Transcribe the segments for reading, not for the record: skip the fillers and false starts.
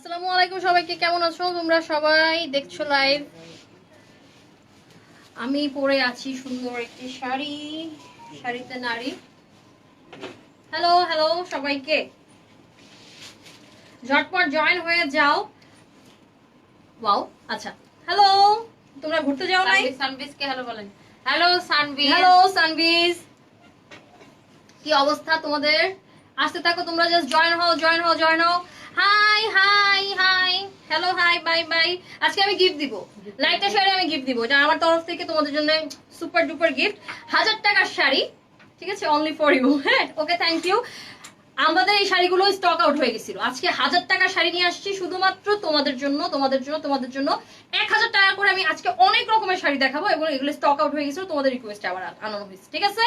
আসসালামু আলাইকুম সবাইকে, কেমন আছো তোমরা? সবাই দেখছো লাইভ। আমি পরে আছি সুন্দর একটি শাড়ি, শাড়িতে নারী। হ্যালো হ্যালো সবাইকে, ঝটপট জয়েন হয়ে যাও। ওয়াও, আচ্ছা হ্যালো, তোমরা ঘুরতে যাও নাই? সানবিজকে হ্যালো বলেন। হ্যালো সানবিজ। হ্যালো সানবিজ, কি অবস্থা তোমাদের? আসতে থাকো তোমরা, জাস্ট জয়েন হও জয়েন হও জয়েন হও। High high high, hello hi, bye bye. আজকে আমি গিফট দিব, লাইটটা শাড়ি আমি গিফট দিব, এটা আমার তরফ থেকে তোমাদের জন্য সুপার ডুপার গিফট। 1000 টাকার শাড়ি, ঠিক আছে, অনলি ফর ইউ। হ্যাঁ, ওকে, থ্যাংক ইউ। আমাদের এই শাড়িগুলো স্টক আউট হয়ে গেছিল, আজকে 1000 টাকা শাড়ি নিয়ে আসছি শুধুমাত্র তোমাদের জন্য, তোমাদের জন্য, তোমাদের জন্য। 1000 টাকা করে আমি আজকে অনেক রকমের শাড়ি দেখাবো, এবং এগুলো স্টক আউট হয়ে গেছিল, তোমাদের রিকোয়েস্টে আবার আনানো হয়েছে, ঠিক আছে?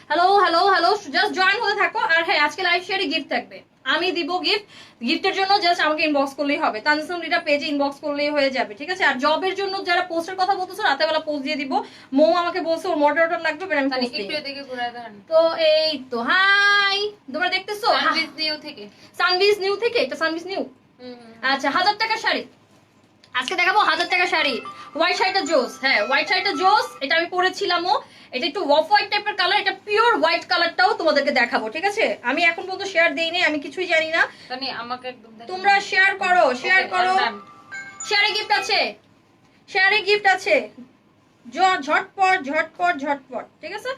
Hello hello hello, just join হতে থাকো। আর হ্যাঁ, আজকে লাইভ শেয়ারে গিফট থাকবে, আমি দিব গিফট। গিফটের জন্য জাস্ট আমাকে ইনবক্স করলেই হবে, তানজিম রিটা পেজে ইনবক্স করলেই হয়ে যাবে, ঠিক আছে? আর জবের জন্য যারা পোস্টের কথা বলতেছো, রাতেবেলা পোস্ট দিয়ে দিব। মো আমাকে বলছে ওর মডারেটর লাগবে, আমি তাহলে post একটু দিই। এদিকে ঘুরে দেন। তো এই তো, হাই, তোমরা দেখতেছো সানবিজ নিউ থেকে। সানবিজ নিউ থেকে, এটা সানবিজ নিউ। আচ্ছা, 1000 টাকার শাড়ি আজকে দেখাবো, 1000 টাকার শাড়ি। হোয়াইট শাড়িটা জোস, হ্যাঁ হোয়াইট শাড়িটা জোস, এটা আমি পরেছিলামও। এটা একটু অফ হোয়াইট টাইপের কালার, এটা পিওর হোয়াইট কালারটাও তোমাদেরকে দেখাবো, ঠিক আছে? আমি এখন পর্যন্ত শেয়ার দেই নাই, আমি কিছুই জানি না। তানি আমাকে একদম দেখেন। তোমরা শেয়ার করো, শেয়ার করো। শেয়ারে গিফট আছে, শেয়ারে গিফট আছে, ঝটপট ঝটপট ঝটপট, ঠিক আছে?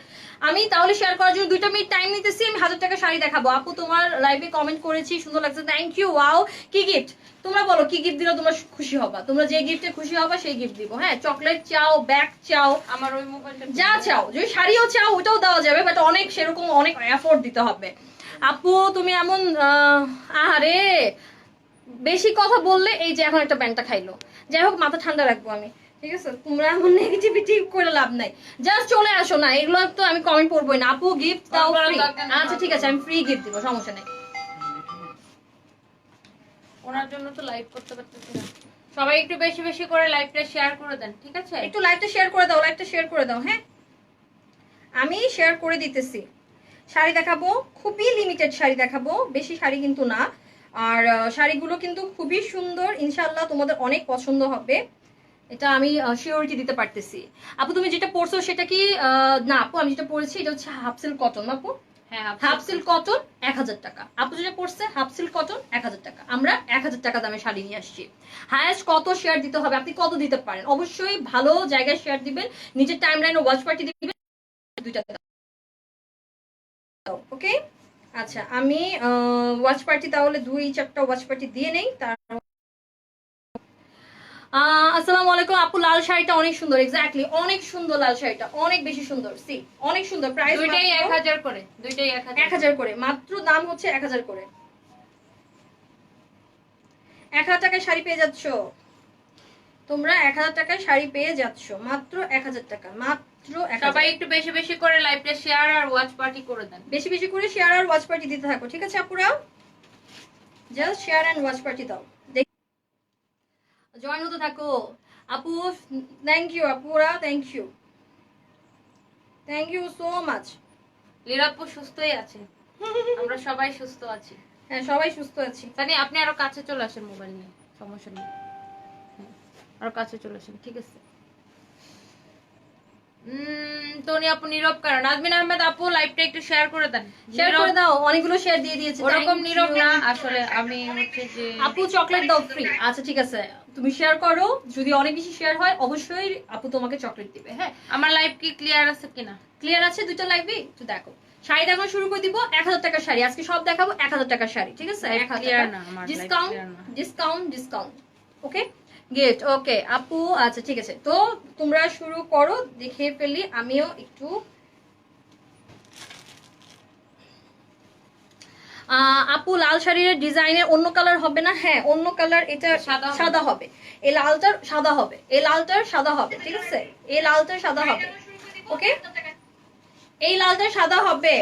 আমি তাহলে শেয়ার করার জন্য 2 মিনিট টাইম নিতেছি। আমি 1000 টাকা শাড়ি দেখাবো। আপু তোমার লাইভে কমেন্ট করেছি, সুন্দর লাগছে, থ্যাংক ইউ। ওয়াও, কি গিফট? তোমরা বলো কি গিফট দিলে তোমরা খুশি হবা? তোমরা যে গিফটে খুশি হবা সেই গিফট দিব। হ্যাঁ, চকলেট চাও, ব্যাগ চাও, আমার ওই মোবাইলটা যা চাও, যদি শাড়িও চাও ওটাও দেওয়া যাবে, বাট অনেক সেরকম অনেক এফোর্ট দিতে হবে। আপু তুমি এমন আরে বেশি কথা বললে, এই যে এখন একটা ব্যান্ডটা খাইলো। যাই হোক, মাথা ঠান্ডা রাখবো আমি, ঠিক আছে? তোমরা এমন নেগেটিভিটি করে লাভ নাই, জাস্ট চলে আসো না, এগুলো তো আমি কমেন্ট করবোই না। আপু গিফট দাও ফ্রি, আচ্ছা ঠিক আছে, আমি ফ্রি গিফট দিব, সমস্যা নেই। ওনার জন্য তো লাইভ করতে পারতেছি না। সবাই একটু বেশি বেশি করে লাইভটা শেয়ার করে দেন, ঠিক আছে? একটু লাইভটা শেয়ার করে দাও, লাইভটা শেয়ার করে দাও। হ্যাঁ, আমি শেয়ার করে দিতেছি। শাড়ি দেখাবো, খুবই লিমিটেড শাড়ি দেখাবো, বেশি শাড়ি কিন্তু না। আর শাড়িগুলো কিন্তু খুবই সুন্দর, ইনশাআল্লাহ তোমাদের অনেক পছন্দ হবে, এটা আমি শিওরিটি দিতে পারতেছি। আপু তুমি যেটা পরছো সেটা কি না আপু, আমি যেটা পরেছি এটা হচ্ছে হাফ সিল্ক কটন। আপু হ্যাঁ, হাফ সিল্ক কটন 1000 টাকা। আপু যেটা পরছে হাফ সিল্ক কটন 1000 টাকা। আমরা 1000 টাকা দামে শাড়ি নিয়ে আসছি। হায়েস্ট কত শেয়ার দিতে হবে, আপনি কত দিতে পারেন? অবশ্যই ভালো জায়গায় শেয়ার দিবেন, নিজের টাইমলাইনে ওয়াচ পার্টি দিবেন, 2 টাকা দাও, ওকে? আচ্ছা, আমি ওয়াচ পার্টি তাহলে 2-4টা ওয়াচ পার্টি দিয়ে নেই। তার আসসালামু আলাইকুম আপু, লাল শাড়িটা অনেক সুন্দর, এক্স্যাক্টলি অনেক সুন্দর, লাল শাড়িটা অনেক বেশি সুন্দর, সি অনেক সুন্দর। প্রাইস দুইটাই 1000 করে, দুইটাই 1000 করে, মাত্র দাম হচ্ছে 1000 করে। 1000 টাকায় শাড়ি পেয়ে যাচ্ছ তোমরা, 1000 টাকায় শাড়ি পেয়ে যাচ্ছ মাত্র 1000 টাকা, মাত্র 1000। সবাই একটু বেশি বেশি করে লাইভটা শেয়ার আর ওয়াচ পার্টি করে দেন। বেশি বেশি করে শেয়ার আর ওয়াচ পার্টি দিতে থাকো, ঠিক আছে আপুরা? Just share and watch party দাও, জয়েন হতে থাকো। আপু থ্যাংক ইউ, আপুরা thank you, thank you so much. লিরাপু সুস্থই আছে, আমরা সবাই সুস্থ আছি। হ্যাঁ, সবাই সুস্থ আছি। তানি আপনি আরো কাছে চলে আসেন, মোবাইল নিয়ে সমস্যা নেই, আরো কাছে চলে আসেন, ঠিক আছে? টনি আপু নীরব কারণ। নাজমিন আহমেদ আপু লাইভটা একটু শেয়ার করে দেন, শেয়ার করে দাও, অনেকগুলো শেয়ার দিয়ে দিয়েছে। ওরকম নীরব না আসলে, আমি হচ্ছে যে আপু চকলেট দাও ফ্রি, আচ্ছা ঠিক আছে, তুমি শেয়ার করো, যদি অনেক বেশি শেয়ার হয় অবশ্যই আপু তোমাকে চকলেট দিবে। হ্যাঁ, আমার লাইভ কি ক্লিয়ার আছে কিনা? ক্লিয়ার আছে, 2টা লাইভে একটু দেখো। শাড়ি দেখানো শুরু করে দিব, 1000 টাকার শাড়ি আজকে সব দেখাবো, 1000 টাকার শাড়ি, ঠিক আছে? 1000 ক্লিয়ার টাকা না, আমার লাইভ ডিসকাউন্ট, ক্লিয়ার না। ডিসকাউন্ট, ডিসকাউন্ট, ওকে গিফট, ওকে আপু, আচ্ছা ঠিক আছে, তো তোমরা শুরু করো, দেখে ফেলি আমিও একটু। আপু লাল শাড়ির ডিজাইনের অন্য কালার হবে না? হ্যাঁ, অন্য কালার, এটা সাদা হবে, এই লালটার সাদা হবে, এই লালটার সাদা হবে, ঠিক আছে? এই লালটার সাদা হবে, ওকে, এই লালটার সাদা হবে।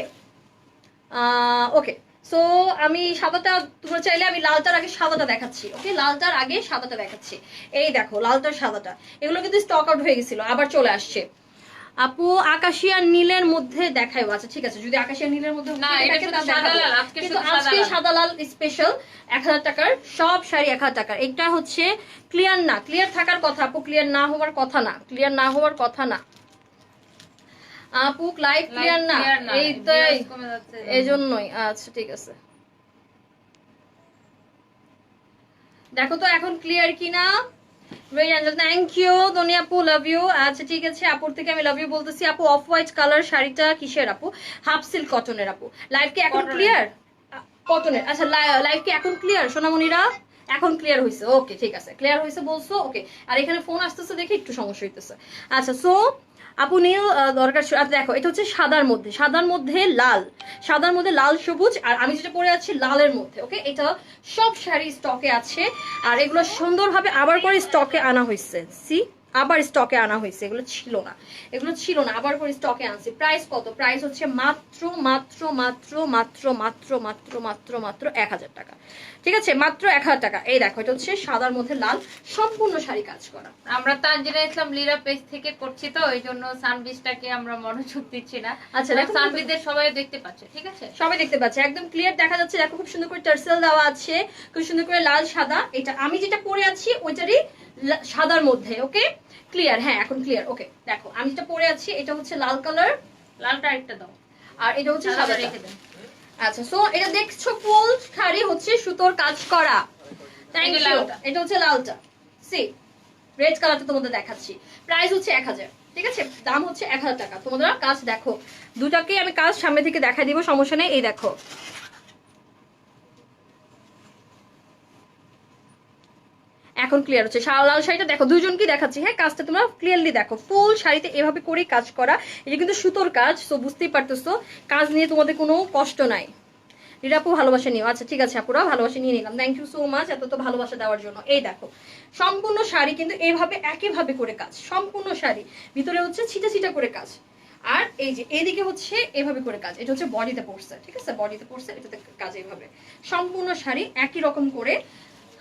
ওকে, সো আমি সাদাটা, তোমরা চাইলে আমি লালটার আগে সাদাটা দেখাচ্ছি, ওকে? লালটার আগে সাদাটা দেখাচ্ছি। এই দেখো লালটার সাদাটা, এগুলো কিন্তু স্টক আউট হয়ে গেছিল, আবার চলে আসছে। আপু আকাশিয়া নীলের মধ্যে দেখায়। আচ্ছা ঠিক আছে, যদি আকাশিয়া নীলের মধ্যে না, এটা শুধু তাহলে সাদা দেখাবো। লাল, আজকে কিন্তু শুধু আজকে সাদা সাদা লাল স্পেশাল 1000 টাকার সব শাড়ি 1000 টাকার। এটা হচ্ছে ক্লিয়ার না, ক্লিয়ার থাকার কথা আপু, ক্লিয়ার না হওয়ার কথা না, ক্লিয়ার না হওয়ার কথা না আপু, লাইভ ক্লিয়ার না, এই তো এই জন্যই। আচ্ছা ঠিক আছে, দেখো তো এখন ক্লিয়ার কিনা। থ্যাংক ইউ ধনি আপু, লাভ ইউ। আচ্ছা ঠিক আছে, আপুর থেকে আমি লাভ ইউ বলতেছি। আপু অফ হোয়াইট কালার শাড়িটা কিসের আপু? হাফ সিল্ক কটনের আপু। লাইভ কি এখন ক্লিয়ার? কটনের। আচ্ছা লাইভ কি এখন ক্লিয়ার সোনামণিরা? এখন ক্লিয়ার হয়েছে, ওকে ঠিক আছে, ক্লিয়ার হয়েছে বলছো, ওকে। আর এখানে ফোন আসতেছে দেখে একটু সমস্যা হইতেছে। আচ্ছা সো আপু নীল দরকার। আচ্ছা দেখো, এটা হচ্ছে সাদার মধ্যে, সাদার মধ্যে লাল, সাদার মধ্যে লাল সবুজ, আর আমি যেটা পরে আছি লালের মধ্যে। ওকে, এটা সব শাড়ি স্টকে আছে, আর এগুলো সুন্দরভাবে আবার করে স্টকে আনা হয়েছে। সি, আবার স্টকে আনা হয়েছে, এগুলো ছিল না, এগুলো ছিল না, আবার করে স্টকে আনছি। প্রাইস কত? প্রাইস হচ্ছে মাত্র মাত্র মাত্র মাত্র মাত্র মাত্র মাত্র মাত্র 1000 টাকা। ঠিক আছে, মাত্র 1000 টাকা। এই দেখো, এটা হচ্ছে সাদার মধ্যে লাল, সম্পূর্ণ শাড়ি কাজ করা। আমরা তানজিনা ইসলাম লীরা পেজ থেকে করছি, তো এই জন্য সানবিজটাকে আমরা মনোযোগ দিচ্ছি না। আচ্ছা দেখো, সানবিজের সবাই দেখতে পাচ্ছে, ঠিক আছে, সবাই দেখতে পাচ্ছে, একদম ক্লিয়ার দেখা যাচ্ছে। দেখো খুব সুন্দর করে টার্সেল দেওয়া আছে, খুব সুন্দর করে লাল সাদা। এটা আমি যেটা পরে আছি ওইটারই সাদার মধ্যে। ওকে ক্লিয়ার, হ্যাঁ এখন ক্লিয়ার। ওকে দেখো, আমি যেটা পরে আছি এটা হচ্ছে লাল কালার, লালটা আরেকটা দাও, আর এটা হচ্ছে সাদা সাদা। রেখে দেন। আচ্ছা সো এটা দেখছো ফুল শাড়ি হচ্ছে সুতোর কাজ করা। থ্যাংক এই যে ইউ। লালটা। এটা হচ্ছে লালটা, সি রেড কালারটা তোমাদের দেখাচ্ছি। প্রাইস হচ্ছে 1000, ঠিক আছে, দাম হচ্ছে 1000 টাকা। তোমরা কাজ দেখো, দুটাকে আমি কাজ সামনে থেকে দেখা দিব, সমস্যা নেই। এই দেখো, এখন ক্লিয়ার হচ্ছে। লাল শাড়িটা দেখো, দুজনকে দেখাচ্ছি, হ্যাঁ কাজটা তোমরা ক্লিয়ারলি দেখো। ফুল শাড়িতে এভাবে করেই কাজ করা, এটা কিন্তু সুতোর কাজ, তো বুঝতেই পারতেছো কাজ নিয়ে তোমাদের কোনো কষ্ট নাই। রিরাপু ভালোবাসা নিও। আচ্ছা ঠিক আছে আপুরা, ভালোবাসা নিয়ে নিলাম, থ্যাংক ইউ সো মাচ এত তো ভালোবাসা দেওয়ার জন্য। এই দেখো সম্পূর্ণ শাড়ি কিন্তু এইভাবে একইভাবে করে কাজ, সম্পূর্ণ শাড়ি ভিতরে হচ্ছে ছিটা ছিটা করে কাজ, আর এই যে এদিকে হচ্ছে এভাবে করে কাজ। এটা হচ্ছে বডিতে পড়ছে, ঠিক আছে, বডিতে পড়ছে, এটাতে কাজ এইভাবে। সম্পূর্ণ শাড়ি একই রকম করে,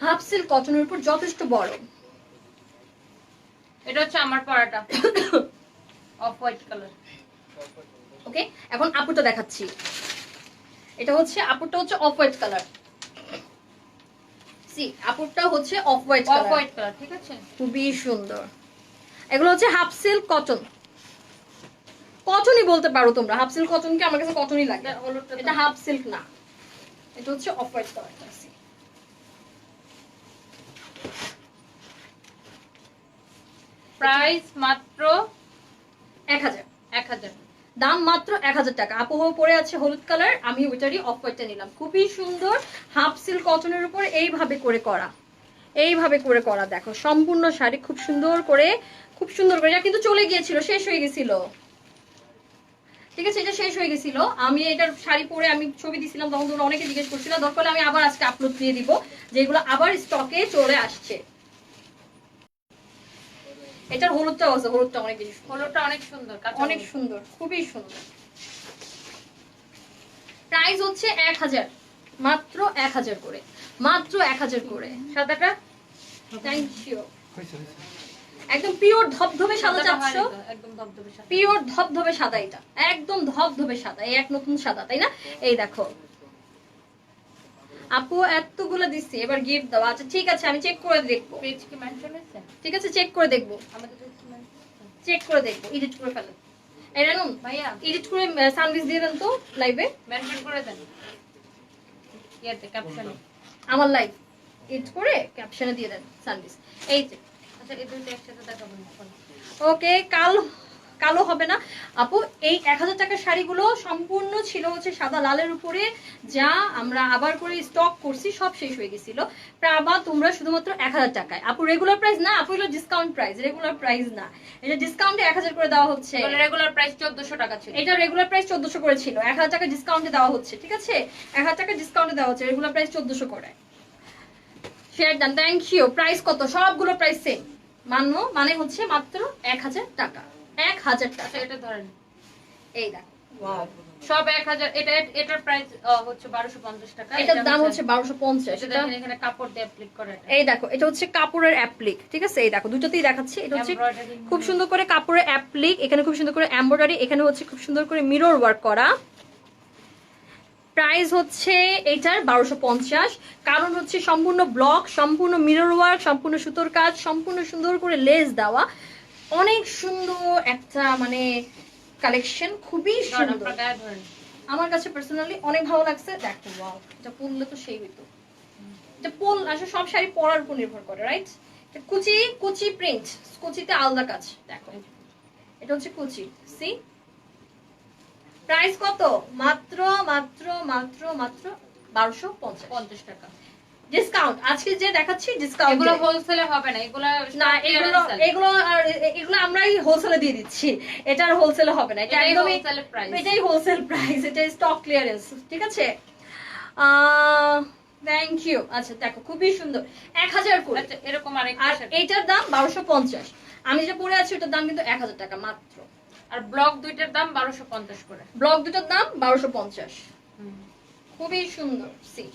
হাফ সিল্ক কটনের উপর, যথেষ্ট বড়। এটা হচ্ছে আমার পরাটা অফ হোয়াইট কালার। ওকে, এখন আপুটা দেখাচ্ছি। এটা হচ্ছে আপুরটা হচ্ছে অফ হোয়াইট কালার, সি আপুরটা হচ্ছে off white of colour, white colour, ঠিক আছে, খুবই সুন্দর। এগুলো হচ্ছে হাফ সিল্ক কটন, কটনই বলতে পারো তোমরা, হাফ সিল্ক কটন কি আমার কাছে কটনই লাগে, এটা হাফ সিল্ক না, এটা হচ্ছে অফ হোয়াইট কালারটা। প্রাইস মাত্র 1000, 1000, দাম মাত্র 1000 টাকা। আপু পরে আছে হলুদ কালার, আমি ওইটারই অফ হোয়াইটটা নিলাম। খুবই সুন্দর হাফ সিল্ক কটনের উপর এইভাবে করে করা, এইভাবে করে করা। দেখো সম্পূর্ণ শাড়ি খুব সুন্দর করে, খুব সুন্দর করে। এটা কিন্তু চলে গিয়েছিল, শেষ হয়ে গেছিল, ঠিক আছে, এটা শেষ হয়ে গেছিল। আমি এটার শাড়ি পরে আমি ছবি দিছিলাম, তখন তোমরা অনেকে জিজ্ঞেস করছিল, দরকার হলে আমি আবার আজকে আপলোড দিয়ে দিব, যেগুলো আবার স্টকে চলে আসছে। এটার হলুদটাও আছে, হলুদটা অনেক বেশি, হলুদটা অনেক সুন্দর, অনেক সুন্দর, খুবই সুন্দর। প্রাইস হচ্ছে 1000, মাত্র 1000 করে, মাত্র 1000 করে। সাদাটা থ্যাংক ইউ। একদম পিওর ধবধবে সাদা চাচ্ছো, একদম ধবধবে সাদা, পিওর ধবধবে সাদা, এটা একদম ধবধবে সাদা, এই এক নতুন সাদা, তাই না? এই দেখো আপু এতগুলো দিচ্ছি, এবার গিফট দাও। আচ্ছা ঠিক আছে, আমি চেক করে দেখবো, পেজ কি মেনশন আছে? ঠিক আছে চেক করে দেখবো, আমাদের পেজ কি মেনশন? চেক করে দেখবো, এডিট করে ফেলেন। এই রানুন ভাইয়া এডিট করে সানভিস দিয়ে দেন তো লাইভে, মেনশন করে দেন ইয়াতে ক্যাপশনে, আমার লাইভ এডিট করে ক্যাপশনে দিয়ে দেন সানভিস। এই যে আচ্ছা এই দুটো একসাথে দেখাবেন। ওকে, কালো হবে না আপু। এই 1000 টাকার শাড়িগুলো সম্পূর্ণ ছিল হচ্ছে সাদা লালের উপরে, যা আমরা আবার করে স্টক করছি, সব শেষ হয়ে গেছিল। আবার তোমরা শুধুমাত্র 1000 টাকায়, আপু রেগুলার প্রাইস না, আপু এগুলো ডিসকাউন্ট প্রাইস, রেগুলার প্রাইস না, এটা ডিসকাউন্টে 1000 করে দেওয়া হচ্ছে। রেগুলার প্রাইস 1400 টাকা ছিল, এটা রেগুলার প্রাইস 1400 করে ছিল, 1000 টাকা ডিসকাউন্টে দেওয়া হচ্ছে, ঠিক আছে, 1000 টাকা ডিসকাউন্টে দেওয়া হচ্ছে, রেগুলার প্রাইস 1400 করে। Share done, thank you. Price কত? সবগুলো প্রাইস সেম, মানে হচ্ছে মাত্র 1000 টাকা, 1000 টাকা। এটা ধরেন, এই দেখো, ওয়াও সব 1000। এটার প্রাইস হচ্ছে 1250 টাকা। এটার দাম হচ্ছে 1250। এটা দেখেন এখানে কাপড় দিয়ে অ্যাপ্লিক করা এটা। এই দেখো এটা হচ্ছে কাপড়ের অ্যাপ্লিক, ঠিক আছে? এই দেখো দুটোতেই দেখাচ্ছি। এটা হচ্ছে Embroidery খুব সুন্দর করে কাপড়ের অ্যাপ্লিক, এখানে খুব সুন্দর করে এমব্রয়ডারি, এখানে হচ্ছে খুব সুন্দর করে মিরর ওয়ার্ক করা। প্রাইস হচ্ছে এইটার 1250, কারণ হচ্ছে সম্পূর্ণ ব্লক, সম্পূর্ণ মিরর ওয়ার্ক, সম্পূর্ণ সুতোর কাজ, সম্পূর্ণ সুন্দর করে লেস দেওয়া, অনেক সুন্দর একটা মানে কালেকশন, খুবই সুন্দর। আপনার গায়ে ধরেন। আমার কাছে পার্সোনালি অনেক ভালো লাগছে। দেখো ওয়াও, এটা পরলে তো সেই হইতো। এটা পল আসলে সব শাড়ি পরার উপর নির্ভর করে, রাইট? এটা কুচি, কুচি প্রিন্ট, কুচিতে আলাদা কাজ। দেখো এটা হচ্ছে কুচি। সি প্রাইস কত? মাত্র মাত্র মাত্র মাত্র 1250 টাকা ডিসকাউন্ট। আজকে যে দেখাচ্ছি ডিসকাউন্ট। এগুলো হোলসেলে হবে না, এগুলো না, এগুলো এগুলো আর এগুলো আমরাই হোলসেলে দিয়ে দিচ্ছি, এটা আর হোলসেলে হবে না। এটা একদমই হোলসেল প্রাইস, এটাই হোলসেল প্রাইস, এটা স্টক ক্লিয়ারেন্স, ঠিক আছে? Thank you. আচ্ছা দেখো খুবই সুন্দর, 1000 করে। আচ্ছা এরকম আরেকটা আর এইটার দাম 1250, আমি যেটা পরে আছি ওটার দাম কিন্তু 1000 টাকা মাত্র। আর ব্লক দুইটার দাম 1250 করে। ব্লক দুটোর দাম 1250, খুবই সুন্দর। সি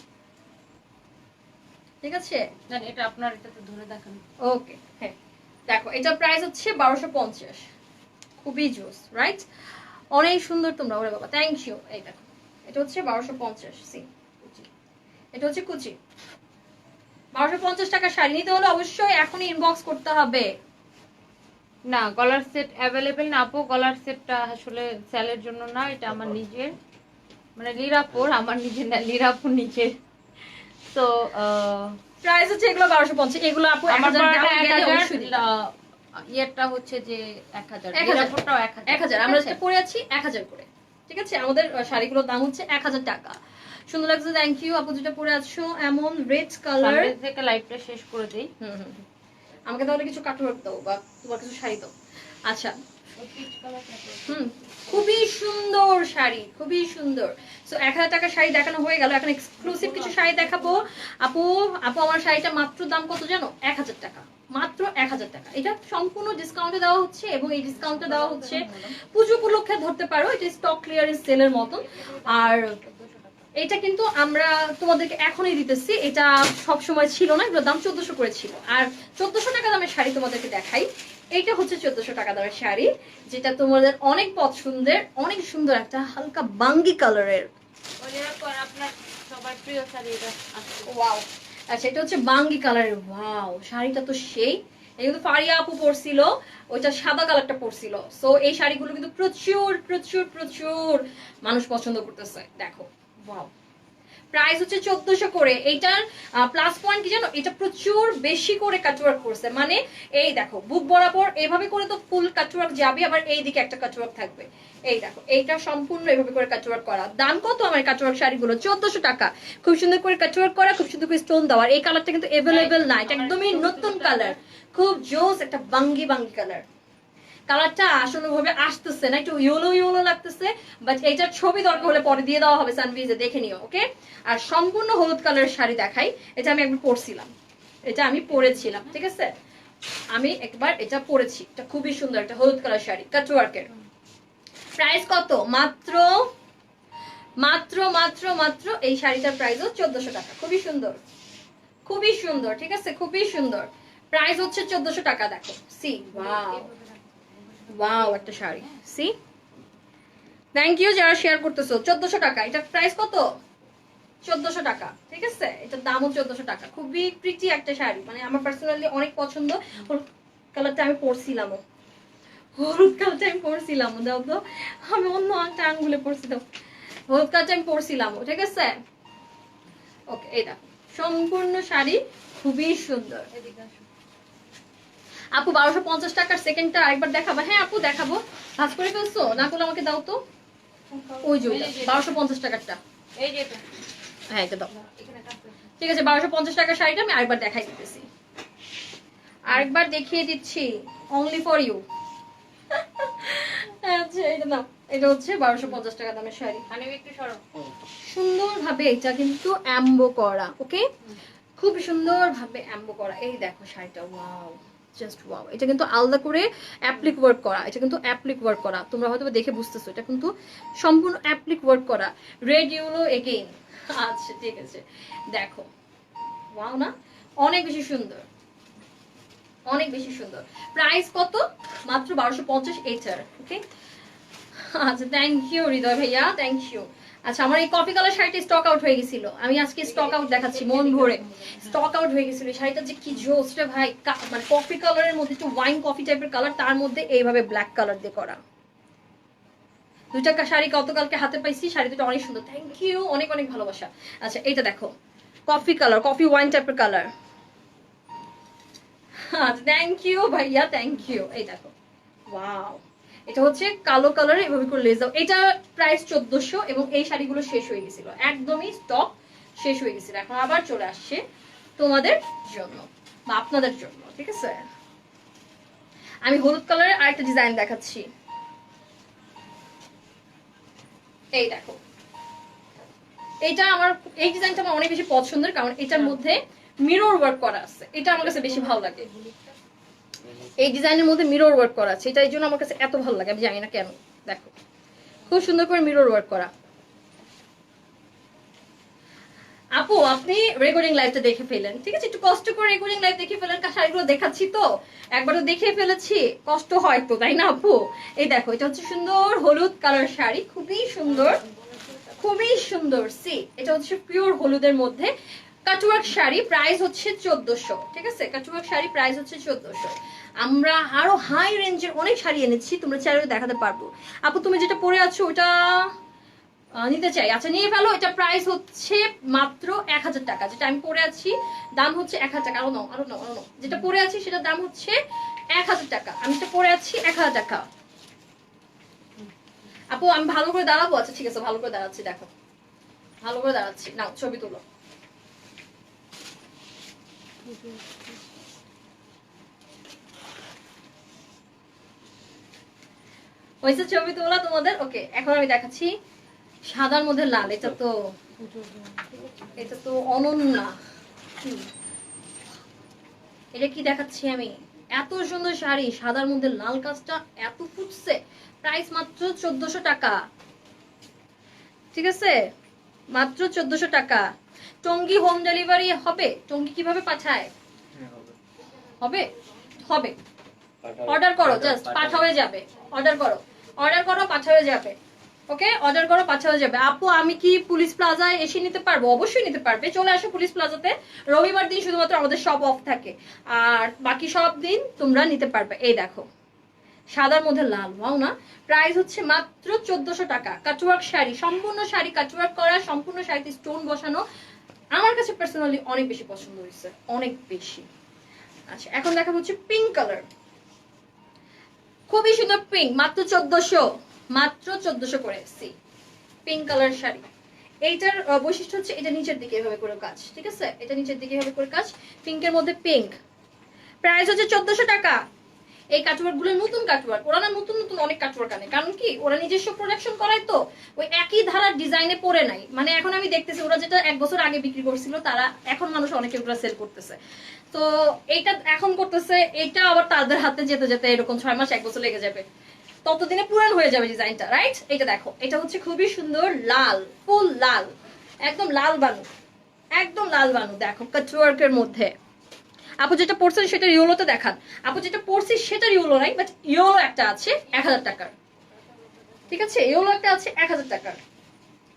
ঠিক আছে, জান এটা আপনার এটাতে ধরে দেখেন। ওকে হ্যাঁ দেখো এটা প্রাইস হচ্ছে 1250, খুবই জোস, রাইট? অনেক সুন্দর তোমরা, ওরে বাবা থ্যাংক ইউ। এই দেখো এটা হচ্ছে 1250। সি এটা হচ্ছে কুচি। 1250 টাকা শাড়ি নিতে হলে অবশ্যই এখনই ইনবক্স করতে হবে। না গলার সেট অ্যাভেলেবেল না আপু, গলার সেটটা আসলে সেলের জন্য না, এটা আমার নিজের, মানে লিরাপুর, আমার নিজের না, লিরাপুর নিজের। তো প্রাইস হচ্ছে এগুলো 1250, এগুলো আপু আমার 1000 ইয়েরটা হচ্ছে যে 1000, 1000 লিরাপুরটাও 1000। আমরা যেটা পরে আছি 1000 করে, ঠিক আছে? আমাদের শাড়িগুলোর দাম হচ্ছে 1000 টাকা। সুন্দর লাগছে, থ্যাংক ইউ আপু। যেটা পরে আছো এমন রেড কালার থেকে লাইভটা শেষ করে দেই। আমাকে তাহলে কিছু কাটওয়ার্ক দাও বা তোমার কিছু শাড়ি দাও। আচ্ছা খুবই সুন্দর শাড়ি, খুবই সুন্দর। সো 1000 টাকার শাড়ি দেখানো হয়ে গেল, এখন এক্সক্লুসিভ কিছু শাড়ি দেখাবো। আপু আপু আমার শাড়িটা মাত্র দাম কত জানো? 1000 টাকা, মাত্র 1000 টাকা। এটা সম্পূর্ণ ডিসকাউন্টে দেওয়া হচ্ছে, এবং এই ডিসকাউন্টে দেওয়া হচ্ছে পুজো উপলক্ষে ধরতে পারো, এটা স্টক ক্লিয়ারেন্স সেলের মতন। আর এটা কিন্তু আমরা তোমাদেরকে এখনই দিতেছি, এটা সব সময় ছিল না, এগুলোর দাম 1400 করে ছিল। আর 1400 টাকা দামের শাড়ি তোমাদেরকে দেখাই, এইটা হচ্ছে 1400 টাকা দামের শাড়ি, যেটা তোমাদের অনেক পছন্দের, অনেক সুন্দর একটা হালকা বাঙ্গি কালারের। আপনার সবার প্রিয় শাড়ি এটা। ওয়াও, আচ্ছা এটা হচ্ছে বাঙ্গি কালারের। ওয়াও শাড়িটা তো সেই, এই কিন্তু ফারিয়া আপু পরছিল, ওইটা সাদা কালারটা পরছিল। সো এই শাড়িগুলো কিন্তু প্রচুর প্রচুর প্রচুর মানুষ পছন্দ করতেছে। দেখো ওয়াও, প্রাইস হচ্ছে 1400 করে। এইটার প্লাস পয়েন্ট কি জানো? এটা প্রচুর বেশি করে কাটওয়ার্ক করছে, মানে এই দেখো বুক বরাবর এভাবে করে তো ফুল কাটওয়ার্ক যাবে, আবার এইদিকে একটা কাটওয়ার্ক থাকবে। এই দেখো এইটা সম্পূর্ণ এভাবে করে কাটওয়ার্ক করা। দাম কত আমার কাটওয়ার্ক শাড়িগুলো? 1400 টাকা। খুব সুন্দর করে কাটওয়ার্ক করা, খুব সুন্দর করে স্টোন দেওয়া। এই কালারটা কিন্তু অ্যাভেলেবেল না, এটা একদমই নতুন কালার, খুব জোস একটা বাঙ্গি বাঙ্গি কালার। কালারটা আসলে ভাবে আসতেছে না, একটু ইয়েলো ইয়েলো লাগতেছে, বাট এইটার ছবি দরকার হলে পরে দিয়ে দেওয়া হবে সানভিজে, দেখে নিও, ওকে? আর সম্পূর্ণ হলুদ কালারের শাড়ি দেখাই, এটা আমি একবার পরছিলাম, এটা আমি পরেছিলাম, ঠিক আছে? আমি একবার এটা পরেছি, এটা খুবই সুন্দর একটা হলুদ কালার শাড়ি কাটওয়ার্কের। প্রাইস কত? মাত্র মাত্র মাত্র মাত্র এই শাড়িটার প্রাইসও 1400 টাকা। খুবই সুন্দর, খুবই সুন্দর, ঠিক আছে? খুবই সুন্দর। প্রাইস হচ্ছে 1400 টাকা। দেখো সি ওয়াও ওয়াও একটা শাড়ি। সি থ্যাংক ইউ যারা শেয়ার করতেছো। 1400 টাকা, এটা প্রাইস কত? 1400 টাকা, ঠিক আছে? এটার দামও 1400 টাকা। খুবই প্রিটি একটা শাড়ি, মানে আমার পার্সোনালি অনেক পছন্দ। হলুদ কালারটা আমি পরছিলামও, হলুদ কালারটা আমি পরছিলামও। দাও তো, আমি অন্য একটা আঙ্গুলে পরছি, দাও। হলুদ কালারটা আমি পরছিলামও, ঠিক আছে? ওকে, এই দেখো সম্পূর্ণ শাড়ি খুবই সুন্দর। আপু 1250 টাকার সেকেন্ডটা আরেকবার দেখাবো? হ্যাঁ আপু দেখাবো। ভাঁজ করে ফেলছো না করলে আমাকে দাও তো। ওই যে 1250 টাকারটা, এই যে এটা, হ্যাঁ এটা দাও। ঠিক আছে, 1250 টাকার শাড়িটা আমি আরেকবার দেখাই দিতেছি, আরেকবার দেখিয়ে দিচ্ছি, অনলি ফর ইউ। আচ্ছা এটা নাও, এটা হচ্ছে 1250 টাকা দামের শাড়ি। মানে একটু সরো, সুন্দর ভাবে এটা কিন্তু অ্যাম্বো করা, ওকে? খুব সুন্দর ভাবে অ্যাম্বো করা। এই দেখো শাড়িটা, ওয়াও জাস্ট ওয়াও, এটা কিন্তু আলাদা করে অ্যাপ্লিক ওয়ার্ক করা, এটা কিন্তু অ্যাপ্লিক ওয়ার্ক করা, তোমরা হয়তো দেখে বুঝতেছো এটা কিন্তু সম্পূর্ণ অ্যাপ্লিক ওয়ার্ক করা। Red yellow again. আচ্ছা ঠিক আছে, দেখো ওয়াও না, অনেক বেশি সুন্দর, অনেক বেশি সুন্দর। প্রাইস কত? মাত্র 1250 এইটার। ওকে, আচ্ছা থ্যাংক ইউ হৃদয় ভাইয়া, থ্যাংক ইউ। আচ্ছা আমার এই কফি কালার শাড়িটা স্টক আউট হয়ে গেছিল, আমি আজকে স্টক আউট দেখাচ্ছি মন ভরে। স্টক আউট হয়ে গেছিল, শাড়িটা যে কি জোস রে ভাই, মানে কফি কালারের মধ্যে একটু ওয়াইন কফি টাইপের কালার, তার মধ্যে এইভাবে ব্ল্যাক কালার দিয়ে করা। দুইটা শাড়ি গতকালকে হাতে পাইছি, শাড়ি দুটো অনেক সুন্দর, থ্যাংক ইউ, অনেক অনেক ভালোবাসা। আচ্ছা এইটা দেখো, কফি কালার, কফি ওয়াইন টাইপের কালার। আচ্ছা থ্যাংক ইউ ভাইয়া, থ্যাংক ইউ। এই দেখো ওয়াও, এটা হচ্ছে কালো কালারে এভাবে করে লেস দাও। এটা প্রাইস 1400 এবং এই শাড়িগুলো শেষ হয়ে গেছিল, একদমই স্টক শেষ হয়ে গেছিল, এখন আবার চলে আসছে তোমাদের জন্য বা আপনাদের জন্য। ঠিক আছে, আমি হলুদ কালারের আরেকটা ডিজাইন দেখাচ্ছি। এই দেখো, এইটা আমার, এই ডিজাইনটা আমার অনেক বেশি পছন্দের, কারণ এটার মধ্যে মিরর ওয়ার্ক করা আছে, এটা আমার কাছে বেশি ভালো লাগে। এই ডিজাইনের মধ্যে মিরর ওয়ার্ক করা আছে, এটা এই জন্য আমার কাছে এত ভালো লাগে, আমি জানি না কেন। দেখো খুব সুন্দর করে মিরর ওয়ার্ক করা। আপু আপনি রেকর্ডিং লাইভটা দেখে ফেলেন, ঠিক আছে, একটু কষ্ট করে রেকর্ডিং লাইভ দেখে ফেলেন, শাড়িগুলো দেখাচ্ছি তো, একবার তো দেখে ফেলেছি, কষ্ট হয় তো, তাই না আপু? এই দেখো, এটা হচ্ছে সুন্দর হলুদ কালার শাড়ি, খুবই সুন্দর, খুবই সুন্দর। সি, এটা হচ্ছে পিওর হলুদের মধ্যে কাটওয়ার্ক শাড়ি, প্রাইস হচ্ছে 1400। ঠিক আছে, কাটওয়ার্ক শাড়ি প্রাইস হচ্ছে 1400। আমরা আরো হাই রেঞ্জের অনেক শাড়ি এনেছি, তোমরা চাইলে দেখাতে পারবো। আপু তুমি যেটা পরে আছো ওটা নিতে চাই, আচ্ছা নিয়ে ফেলো। এটা প্রাইস হচ্ছে মাত্র 1000 টাকা, যেটা আমি পরে আছি দাম হচ্ছে 1000 টাকা। আরো নাও, আরো নাও, আরো নাও। যেটা পরে আছি সেটার দাম হচ্ছে 1000 টাকা, আমি যেটা পরে আছি 1000 টাকা। আপু আমি ভালো করে দাঁড়াবো? আচ্ছা ঠিক আছে, ভালো করে দাঁড়াচ্ছি, দেখো ভালো করে দাঁড়াচ্ছি, নাও ছবি তুলো। হয়েছে ছবি তোলা তোমাদের? ওকে, এখন আমি দেখাচ্ছি সাদার মধ্যে লাল, এটা তো, এটা তো অনন্যা। এটা কি দেখাচ্ছি আমি, এত সুন্দর শাড়ি, সাদার মধ্যে লাল কাজটা এত ফুটছে, প্রাইস মাত্র 1400 টাকা। ঠিক আছে, মাত্র 1400 টাকা। টঙ্গী হোম ডেলিভারি হবে? টঙ্গী কিভাবে পাঠায়? হবে, হবে, অর্ডার করো, জাস্ট পাঠাও যাবে, অর্ডার করো, অর্ডার করো, পাঠাও যাবে। ওকে, অর্ডার করো, পাঠাও যাবে। আপু আমি কি পুলিশ প্লাজায় এসে নিতে পারবো? অবশ্যই নিতে পারবে, চলে আসো পুলিশ প্লাজাতে। রবিবার দিন শুধুমাত্র আমাদের শপ অফ থাকে, আর বাকি সব দিন তোমরা নিতে পারবে। এই দেখো সাদার মধ্যে লাল, ওয়াও না, প্রাইস হচ্ছে মাত্র 1400 টাকা। কাটওয়ার্ক শাড়ি, সম্পূর্ণ শাড়ি কাটওয়ার্ক করা, সম্পূর্ণ শাড়িতে স্টোন বসানো, আমার কাছে পার্সোনালি অনেক বেশি পছন্দ হয়েছে, অনেক বেশি। আচ্ছা এখন দেখা হচ্ছে পিঙ্ক কালার, খুবই সুন্দর পিঙ্ক, মাত্র 1400, মাত্র 1400 করে। সি পিঙ্ক কালার শাড়ি, এইটার বৈশিষ্ট্য হচ্ছে এটা নিচের দিকে এভাবে করে কাজ, ঠিক আছে, এটা নিচের দিকে এভাবে করে কাজ, পিঙ্কের মধ্যে পিঙ্ক, প্রাইস হচ্ছে 1400 টাকা। এই কাটওয়ার্ক গুলো নতুন কাটওয়ার্ক, ওরা না নতুন নতুন অনেক কাটওয়ার্ক আনে, কারণ কি ওরা নিজস্ব প্রোডাকশন করায়, তো ওই একই ধারার ডিজাইনে পরে নাই। মানে এখন আমি দেখতেছি ওরা যেটা 1 বছর আগে বিক্রি করছিল, তারা এখন মানুষ অনেকে ওগুলো সেল করতেছে, তো এইটা এখন করতেছে, এটা আবার তাদের হাতে যেতে যেতে এরকম 6 মাস 1 বছর লেগে যাবে, ততদিনে পুরান হয়ে যাবে ডিজাইনটা, রাইট? এটা দেখো, এটা হচ্ছে খুবই সুন্দর লাল, ফুল লাল, একদম লাল বানু, একদম লাল বানু, দেখো কাটওয়ার্কের মধ্যে। আপু যেটা পড়ছেন সেটা ইউলোতে দেখান। আপু যেটা পড়ছি সেটা ইউলো নাই, বাট ইউলো একটা আছে 1000 টাকার, ঠিক আছে, ইউলো একটা আছে 1000 টাকার।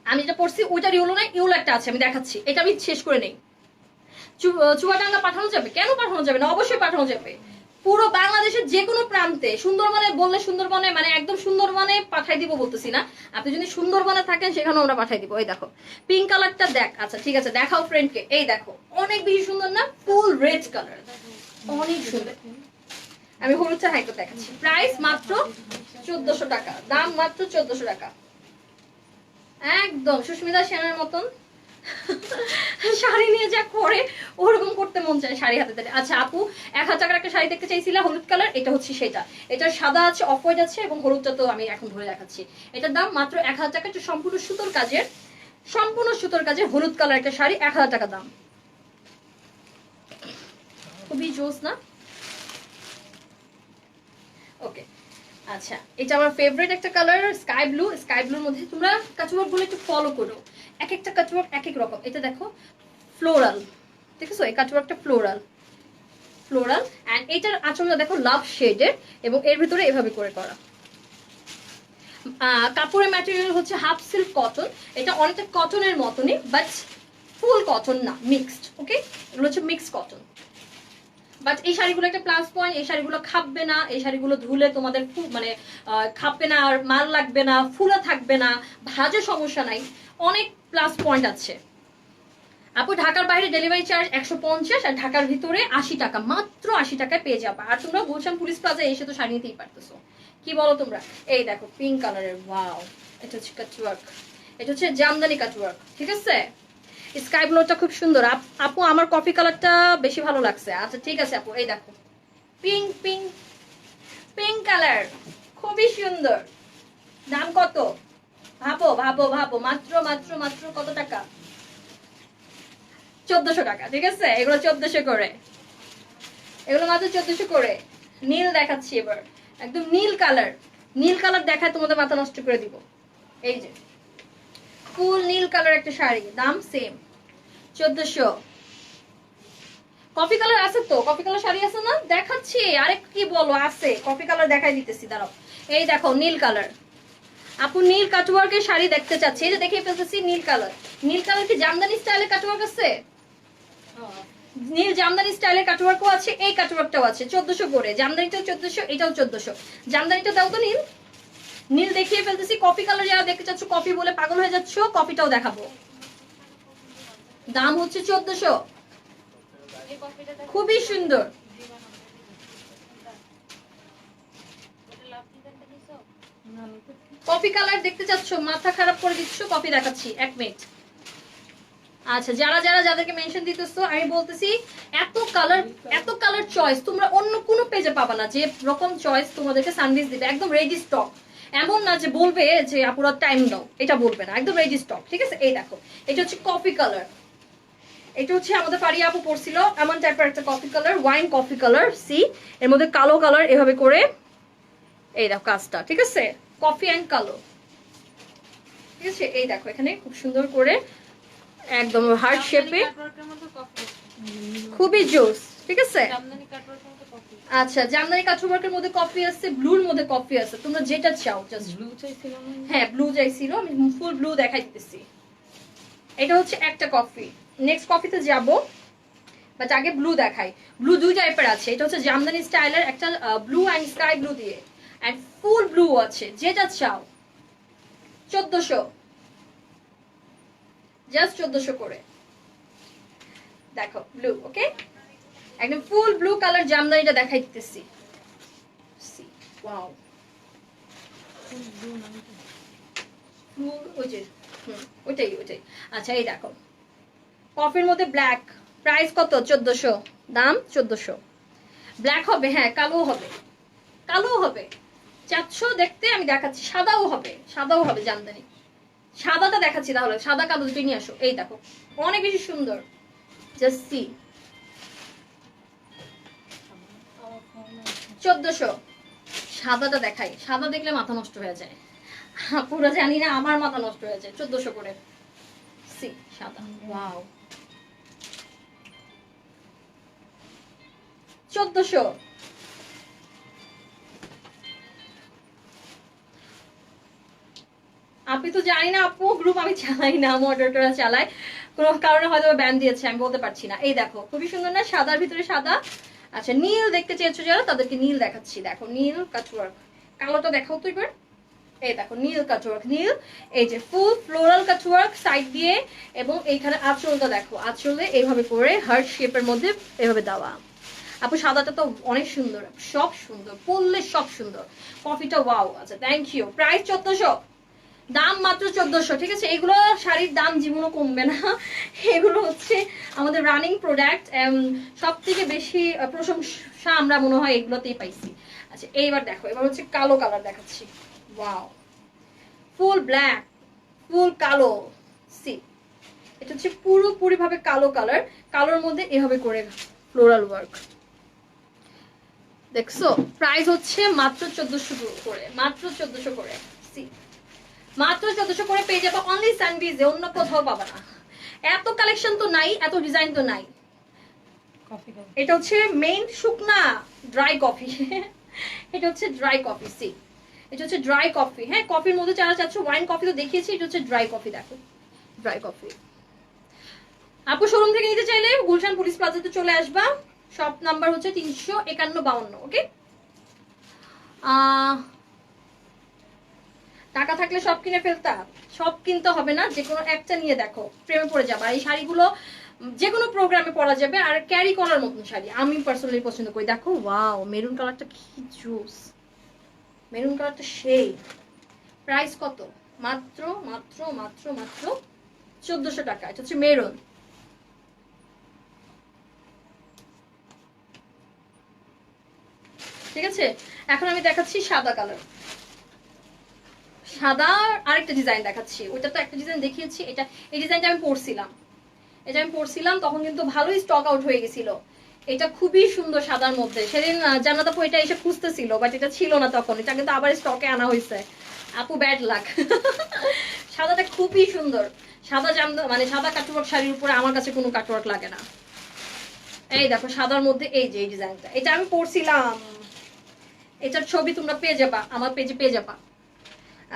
আমি যেটা পড়ছি ওইটার ইউলো নাই, ইউলো একটা আছে, আমি দেখাচ্ছি, এটা আমি শেষ করে নেই। চুয়াডাঙ্গা পাঠানো যাবে? কেন পাঠানো যাবে না, অবশ্যই পাঠানো যাবে, পুরো বাংলাদেশের যে কোনো প্রান্তে। সুন্দরবনে বললে সুন্দরবনে, মানে একদম সুন্দরবনে পাঠাই দিব বলতেছি না, আপনি যদি সুন্দরবনে থাকেন সেখানেও আমরা পাঠাই দিব। এই দেখো পিঙ্ক কালারটা দেখ, আচ্ছা ঠিক আছে দেখাও ফ্রেন্ডকে। এই দেখো অনেক বেশি সুন্দর না, ফুল রেড কালার, অনেক সুন্দর। আমি হলুদটা হাইকো দেখাচ্ছি, প্রাইস মাত্র 1400 টাকা, দাম মাত্র 1400 টাকা। একদম সুস্মিতা সেনের মতন শাড়ি নিয়ে যা করে ওরকম করতে মন চায় শাড়ি হাতে ধরে। আচ্ছা আপু 1000 টাকার একটা শাড়ি দেখতে চাইছিলা হলুদ কালার, এটা হচ্ছে সেটা, এটার সাদা আছে, অফ হোয়াইট আছে, এবং হলুদটা তো আমি এখন ধরে দেখাচ্ছি। এটার দাম মাত্র 1000 টাকা, এটা সম্পূর্ণ সুতোর কাজের, সম্পূর্ণ সুতোর কাজের হলুদ কালার একটা শাড়ি, 1000 টাকা দাম। খুবই জোস না? ওকে, আচ্ছা এটা আমার ফেভারিট একটা কালার স্কাই ব্লু। স্কাই ব্লুর মধ্যে তোমরা কাচওয়ার্ক গুলো একটু ফলো করো, এক একটা কাচওয়ার্ক এক এক রকম। এটা দেখো ফ্লোরাল, ঠিক আছে, এই কাচওয়ার্কটা ফ্লোরাল ফ্লোরাল অ্যান্ড এটার আঁচলটা দেখো লাভ শেডের এবং এর ভিতরে এভাবে করে করা। কাপড়ের ম্যাটেরিয়াল হচ্ছে হাফ সিল্ক কটন। এটা অনেকটা কটনের মতনই বাট ফুল কটন না, মিক্সড। ওকে, এগুলো হচ্ছে মিক্সড কটন। বাট এই শাড়িগুলো একটা প্লাস পয়েন্ট, এই শাড়িগুলো খাপবে না, এই শাড়িগুলো ধুলে তোমাদের মানে খাপবে না, আর মাল লাগবে না, ফুলা থাকবে না, ভাজে সমস্যা নাই, অনেক প্লাস পয়েন্ট আছে। আপু ঢাকার বাইরে ডেলিভারি চার্জ 150 আর ঢাকার ভিতরে 80 টাকা, মাত্র 80 টাকায় পেয়ে যাবে। আর তোমরা গুলশান পুলিশ প্লাজা এসে তো শাড়ি নিতেই পারতেছো, কি বলো তোমরা? এই দেখো পিঙ্ক কালারের, ওয়াও, এটা হচ্ছে কাটওয়ার্ক, এটা হচ্ছে জামদানি কাটওয়ার্ক, ঠিক আছে। স্কাই ব্লুটা খুব সুন্দর। আপু আমার কফি কালারটা বেশি ভালো লাগছে। আচ্ছা ঠিক আছে আপু, এই দেখো পিঙ্ক পিঙ্ক পিঙ্ক কালার, খুবই সুন্দর। দাম কত? ভাবো ভাবো ভাবো, মাত্র মাত্র মাত্র কত টাকা? 1400 টাকা, ঠিক আছে। এগুলো 1400 করে, এগুলো মাত্র 1400 করে। নীল দেখাচ্ছি এবার, একদম নীল কালার। নীল কালার দেখায় তোমাদের মাথা নষ্ট করে দিব। এই যে ফুল নীল কালার একটা শাড়ি, দাম সেম 1400। কফি কালার আছে তো, কফি কালার শাড়ি আছে না? দেখাচ্ছি, আরে কি বলো, আছে কফি কালার দেখাই দিতেছি, দাঁড়াও। এই দেখো নীল কালার। আপু নীল কাটওয়ার্কের শাড়ি দেখতে চাচ্ছি, এই যে দেখিয়ে ফেলতেছি নীল কালার। নীল কালার কি জামদানি স্টাইলের কাটওয়ার্ক আছে? নীল জামদানি স্টাইলের কাটওয়ার্কও আছে, এই কাটওয়ার্কটাও আছে 1400 করে। জামদানিটাও 1400, এটাও 1400। জামদানিটা দাও তো নীল। নীল দেখিয়ে ফেলতেছি। কফি কালার যারা দেখতে চাচ্ছ, কফি বলে পাগল হয়ে যাচ্ছ, কফিটাও দেখাবো। দাম হচ্ছে 1400, খুবই সুন্দর। কফি কালার দেখতে চাচ্ছ, মাথা খারাপ করে দিচ্ছ, কফি দেখাচ্ছি, 1 মিনিট। আচ্ছা যারা যারা যাদেরকে মেনশন দিতেছো আমি বলতেছি, এত কালার চয়েস তোমরা অন্য কোনো পেজে পাবা না। যে রকম চয়েস তোমাদেরকে সানভিজ দিবে, একদম রেডি স্টক। এমন না যে বলবে যে আপুরা টাইম দাও, এটা বলবে না, একদম রেডি স্টক, ঠিক আছে। এই দেখো এটা হচ্ছে কফি কালার, এটা হচ্ছে আমাদের পারিয়া আপু পড়ছিল এমন টাইপের একটা coffee colour, wine coffee colour. সি এর মধ্যে কালো কালার এভাবে করে, এই দেখো কাজটা, ঠিক আছে, কফি এন্ড কালো, ঠিক আছে। এই দেখো এখানে খুব সুন্দর করে একদম হার্ট শেপে, খুবই জোস, ঠিক আছে। আচ্ছা জামদানি কাটওয়ার্কের মধ্যে কফি আছে, ব্লুর মধ্যে কফি আছে, তোমরা যেটা চাও। জাস্ট ব্লু চাইছিল, হ্যাঁ ব্লু চাইছিল, আমি ফুল ব্লু দেখাই দিতেছি। এটা হচ্ছে একটা কফি, নেক্সট কফিতে যাব, বাট আগে ব্লু দেখাই। ব্লু দুই টাইপের আছে, এটা হচ্ছে জামদানি স্টাইলের একটা ব্লু এন্ড স্কাই ব্লু দিয়ে, এন্ড ফুল ব্লু আছে, যেটা চাও। 1400, জাস্ট 1400 করে। দেখো ব্লু, ওকে, একদম ফুল ব্লু কালার জামদানিটা দেখাই দিতেছি। ওয়াও, ফুল ওই যে ওইটাই ওইটাই। আচ্ছা এই দেখো কফির মধ্যে ব্ল্যাক, প্রাইস কত? 1400, দাম 1400। ব্ল্যাক হবে, হ্যাঁ কালো হবে, কালো হবে। চাচ্ছ দেখতে? আমি দেখাচ্ছি, সাদাও হবে, সাদাও হবে জামদানি। সাদাটা দেখাচ্ছি তাহলে, সাদা কালো দুটোই নিয়ে আসো। এই দেখো অনেক বেশি সুন্দর, জাস্ট সি। 1400, সাদাটা দেখাই, সাদা দেখলে মাথা নষ্ট হয়ে যায়, পুরো জানি না, আমার মাথা নষ্ট হয়ে যায়। 1400 করে, সি সাদা, ওয়াও 1400। আপনি তো জানি না আপু, গ্রুপ আমি চালাই না, মডারেটররা চালায়, কোনো কারণে হয়তো ব্যান দিয়েছে, আমি বলতে পারছি না। এই দেখো খুবই সুন্দর না, সাদার ভিতরে সাদা। আচ্ছা নীল দেখতে চেয়েছো যারা, তাদেরকে নীল দেখাচ্ছি। দেখো নীল কাটওয়ার্ক, কালোটা দেখাও তো এবার। এই দেখো নীল কাটওয়ার্ক, নীল, এই যে ফুল ফ্লোরাল কাটওয়ার্ক সাইড দিয়ে, এবং এইখানে আঁচলটা দেখো, আঁচলে এইভাবে করে হার্ট শেপের মধ্যে এভাবে দেওয়া। আপু সাদাটা তো অনেক সুন্দর, সব সুন্দর, পরলে সব সুন্দর। কফিটা ওয়াও। আচ্ছা থ্যাংক ইউ। প্রাইস 1400, দাম মাত্র 1400, ঠিক আছে। এগুলো শাড়ির দাম জীবনও কমবে না, এগুলো হচ্ছে আমাদের রানিং প্রোডাক্ট, সব থেকে বেশি প্রশংসা আমরা মনে হয় এগুলোতেই পাইছি। আচ্ছা এইবার দেখো, এবার হচ্ছে কালো কালার দেখাচ্ছি। ওয়াও, ফুল ব্ল্যাক, ফুল কালো। সি এটা হচ্ছে পুরোপুরি ভাবে কালো কালার, কালোর মধ্যে এভাবে করে ফ্লোরাল ওয়ার্ক। দেখছো প্রাইস হচ্ছে মাত্র 1400 করে, মাত্র 1400 করে। See, মাত্র 1400 করে পেয়ে যাবো অনলি সানবিজে, অন্য কোথাও পাবা না। এত কালেকশন তো নাই, এত ডিজাইন তো নাই। এটা হচ্ছে মেইন শুকনা ড্রাই কফি। এটা হচ্ছে ড্রাই কফি। সি, এটা হচ্ছে ড্রাই কফি। হ্যাঁ, কফির মধ্যে যারা চাচ্ছ ওয়াইন কফি তো দেখিয়েছি, এটা হচ্ছে ড্রাই কফি। দেখো ড্রাই কফি। আপু শোরুম থেকে নিতে চাইলে গুলশান পুলিশ প্লাজাতে চলে আসবা। শপ নাম্বার হচ্ছে 35152। ওকে, টাকা থাকলে সব কিনে ফেলতা, সব কিনতে হবে না, যে কোনো একটা নিয়ে দেখো প্রেমে পড়ে যাবে। আর এই শাড়িগুলো যে কোনো প্রোগ্রামে পরা যাবে, আর ক্যারি করার মতন শাড়ি আমি পার্সোনালি পছন্দ করি। দেখো ওয়াও, মেরুন কালারটা কি জুস, মেরুন কালারটা সেই। প্রাইস কত? মাত্র মাত্র মাত্র মাত্র 1400 টাকা। এটা হচ্ছে মেরুন। ঠিক আছে, এখন আমি দেখাচ্ছি সাদা কালার। সাদা আরেকটা ডিজাইন দেখাচ্ছি। ওইটা তো একটা ডিজাইন দেখিয়েছি, এটা এই ডিজাইনটা আমি পরছিলাম, এটা আমি পরছিলাম তখন কিন্তু ভালোই স্টক আউট হয়ে গেছিল। এটা খুবই সুন্দর সাদার মধ্যে। সেদিন জান্নাত আপু এটা এসে খুঁজতেছিল, বাট এটা ছিল না তখন, এটা কিন্তু আবার স্টকে আনা হয়েছে। আপু ব্যাড লাক। সাদাটা খুবই সুন্দর। সাদা মানে সাদা কাটওয়ার্ক শাড়ির উপরে আমার কাছে কোনো কাটওয়ার্ক লাগে না। এই দেখো সাদার মধ্যে এই যে এই ডিজাইনটা, এটা আমি পরছিলাম। এটার ছবি তোমরা পেয়ে যাবা, আমার পেজে পেয়ে যাবা।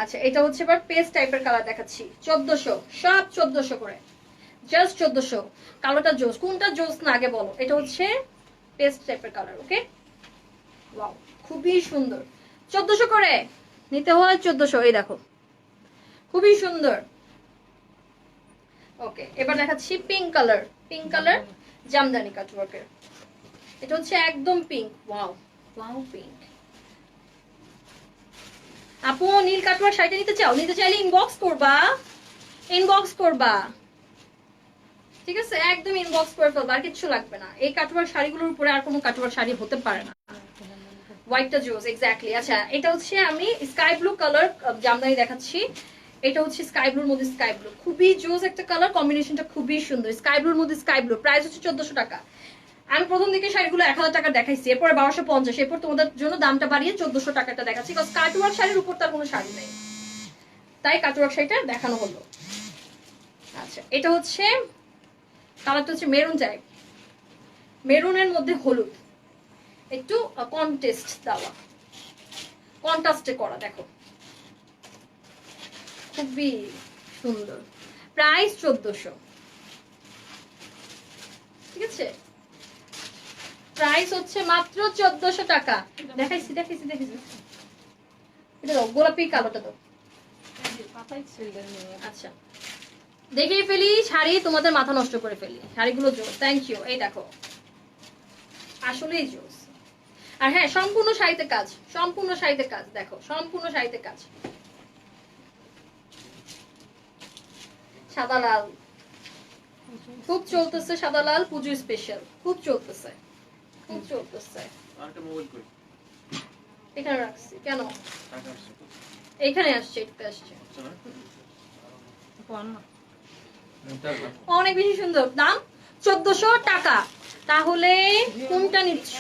আচ্ছা, এটা হচ্ছে এবার পেস্ট টাইপের কালার দেখাচ্ছি। 1400, সব 1400 করে, জাস্ট 1400। কালোটা জোস, কোনটা জোস না আগে বলো। এটা হচ্ছে পেস্ট টাইপের কালার। ওকে, ওয়াও খুবই সুন্দর। 1400 করে নিতে হয়, 1400। এই দেখো খুবই সুন্দর। ওকে, এবার দেখাচ্ছি pink colour. Pink colour jamdani কাটওয়ার্কের। এটা হচ্ছে একদম পিঙ্ক। Wow wow pink. আপু নীল কাটওয়ার্ক শাড়িটা নিতে চাও, নিতে চাইলে ইনবক্স করবা, ইনবক্স করবা। ঠিক আছে, একদম ইনবক্স করে ফেলবা, আর কিছু লাগবে না। এই কাটওয়ার্ক শাড়িগুলোর উপরে আর কোনো কাটওয়ার্ক শাড়ি হতে পারে না। হোয়াইটটা জোস, এক্স্যাক্টলি। আচ্ছা, এটা হচ্ছে আমি স্কাই ব্লু কালার জামদানি দেখাচ্ছি। এটা হচ্ছে স্কাই ব্লুর মধ্যে স্কাই ব্লু, খুবই জোস একটা কালার কম্বিনেশনটা, খুবই সুন্দর। স্কাই ব্লুর মধ্যে স্কাই ব্লু, প্রাইস হচ্ছে 1400 টাকা। আমি প্রথম দিকে শাড়িগুলো 1000 টাকা দেখাইছি, এরপরে 1250, এরপর তোমাদের জন্য দামটা বাড়িয়ে 1400 টাকাটা দেখাচ্ছি, কারণ কাটওয়ার্ক শাড়ির উপর তার কোনো শাড়ি নেই, তাই কাটওয়ার্ক শাড়িটা দেখানো হলো। আচ্ছা, এটা হচ্ছে কালারটা হচ্ছে মেরুন টাইপ, মেরুনের মধ্যে হলুদ, একটু কন্টেস্ট দেওয়া, কন্ট্রাস্টে করা। দেখো খুবই সুন্দর। প্রাইস 1400। ঠিক আছে, প্রাইস হচ্ছে মাত্র 1400 টাকা। দেখাইছি দেখাইছি দেখাইছি। এটা দাও, গোলাপি কালোটা দাও। আচ্ছা, দেখেই ফেলি শাড়ি, তোমাদের মাথা নষ্ট করে ফেলি। শাড়িগুলো জোস, থ্যাংক ইউ। এই দেখো আসলেই জোস। আর হ্যাঁ, সম্পূর্ণ শাড়িতে কাজ, সম্পূর্ণ শাড়িতে কাজ। দেখো সম্পূর্ণ শাড়িতে কাজ। সাদা লাল খুব চলতেছে, সাদা লাল পুজো স্পেশাল খুব চলতেছে, খুব চলতেছে। এখানে রাখছি কেন, এখানে আসছে, একটু আসছে। অনেক বেশি সুন্দর। দাম 1400 টাকা। তাহলে কোনটা নিচ্ছ,